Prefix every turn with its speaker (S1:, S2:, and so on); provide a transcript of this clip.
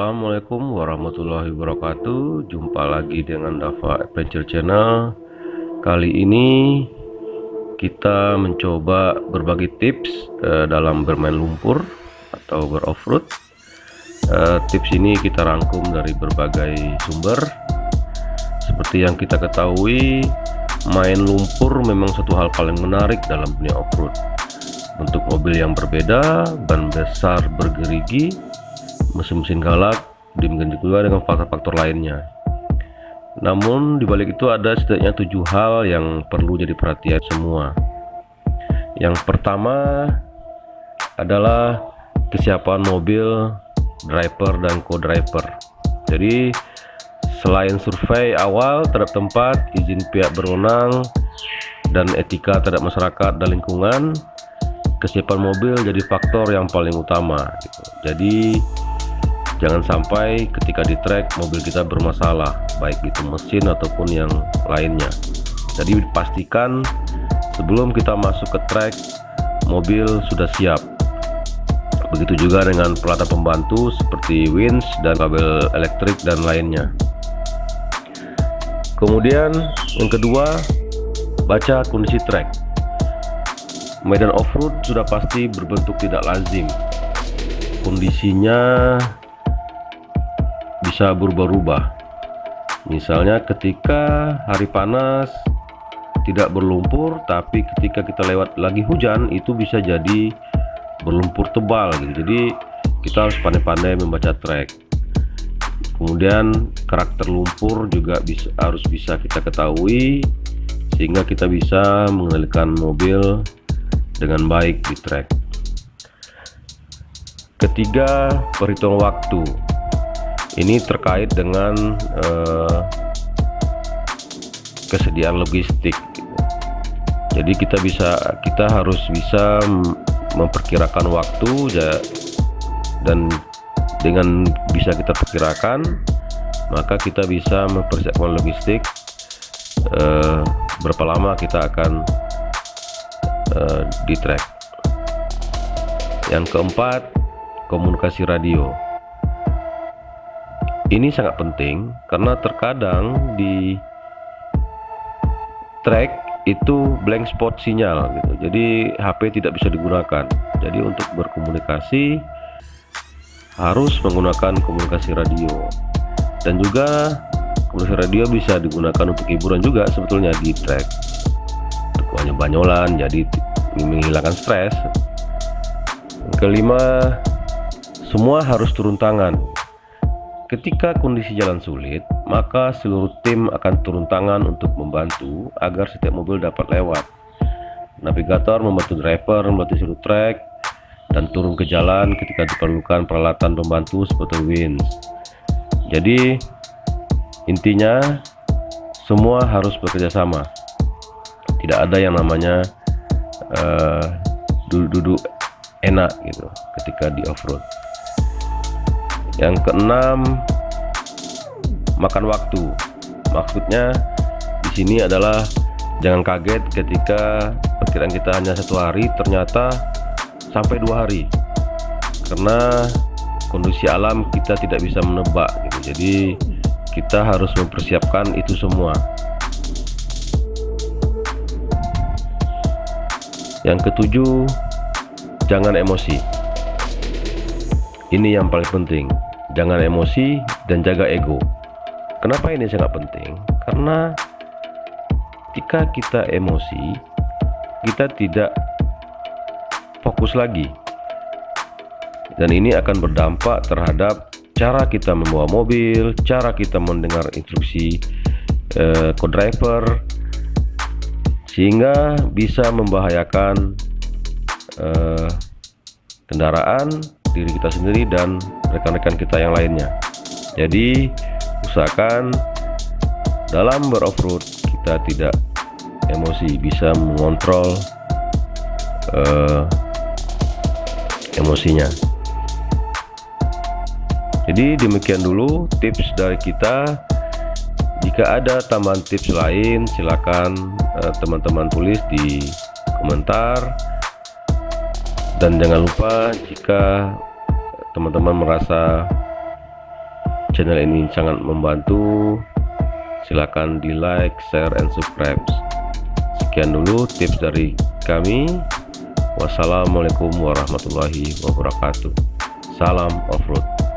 S1: Assalamualaikum warahmatullahi wabarakatuh. Jumpa lagi dengan Dava Adventure Channel. Kali ini kita mencoba berbagi tips dalam bermain lumpur atau beroff-road. Tips ini kita rangkum dari berbagai sumber. Seperti yang kita ketahui, main lumpur memang satu hal paling menarik dalam dunia off-road. Bentuk mobil yang berbeda, ban besar bergerigi, mesin-mesin galak, demikian juga dengan faktor-faktor lainnya. Namun dibalik itu ada setidaknya 7 hal yang perlu jadi perhatian semua. Yang pertama adalah kesiapan mobil, driver dan co-driver. Jadi selain survei awal terhadap tempat, izin pihak berwenang, dan etika terhadap masyarakat dan lingkungan, kesiapan mobil jadi faktor yang paling utama gitu. Jadi jangan sampai ketika di trek mobil kita bermasalah, baik itu mesin ataupun yang lainnya. Jadi pastikan sebelum kita masuk ke trek mobil sudah siap. Begitu juga dengan peralatan pembantu seperti winch dan kabel elektrik dan lainnya. Kemudian yang kedua, baca kondisi trek. Medan off-road sudah pasti berbentuk tidak lazim. Kondisinya bisa berubah-ubah. Misalnya ketika hari panas tidak berlumpur, tapi ketika kita lewat lagi hujan itu bisa jadi berlumpur tebal gitu. Jadi kita harus pandai-pandai membaca trek. Kemudian karakter lumpur juga harus bisa kita ketahui sehingga kita bisa mengendalikan mobil dengan baik di trek. Ketiga, perhitungan waktu. Ini terkait dengan kesediaan logistik. Jadi kita harus bisa memperkirakan waktu dan dengan bisa kita perkirakan, maka kita bisa mempersiapkan logistik berapa lama kita akan di trek. Yang keempat, komunikasi radio. Ini sangat penting karena terkadang di trek itu blank spot sinyal gitu. Jadi HP tidak bisa digunakan. Jadi untuk berkomunikasi harus menggunakan komunikasi radio. Dan juga komunikasi radio bisa digunakan untuk hiburan juga sebetulnya di trek. Untuk banyolan jadi menghilangkan stres. Yang kelima, semua harus turun tangan. Ketika kondisi jalan sulit, maka seluruh tim akan turun tangan untuk membantu agar setiap mobil dapat lewat. Navigator membantu driver membantu seluruh trek dan turun ke jalan ketika diperlukan peralatan pembantu seperti winch. Jadi intinya semua harus bekerja sama. Tidak ada yang namanya duduk enak gitu ketika di off-road. Yang keenam, makan waktu. Maksudnya di sini adalah jangan kaget ketika perkiraan kita hanya 1 hari ternyata sampai 2 hari. Karena kondisi alam kita tidak bisa menebak gitu. Jadi kita harus mempersiapkan itu semua. Yang ketujuh, jangan emosi. Ini yang paling penting. Jangan emosi dan jaga ego. Kenapa ini sangat penting? Karena ketika kita emosi, kita tidak fokus lagi. Dan ini akan berdampak terhadap cara kita membawa mobil, cara kita mendengar instruksi co-driver, sehingga bisa membahayakan kendaraan, diri kita sendiri dan rekan-rekan kita yang lainnya. Jadi usahakan dalam beroff-road kita tidak emosi, bisa mengontrol emosinya. Jadi demikian dulu tips dari kita. Jika ada tambahan tips lain silakan teman-teman tulis di komentar. Dan jangan lupa jika teman-teman merasa channel ini sangat membantu. Silakan di like, share, and subscribe. Sekian dulu tips dari kami. Wassalamualaikum warahmatullahi wabarakatuh. Salam off-road.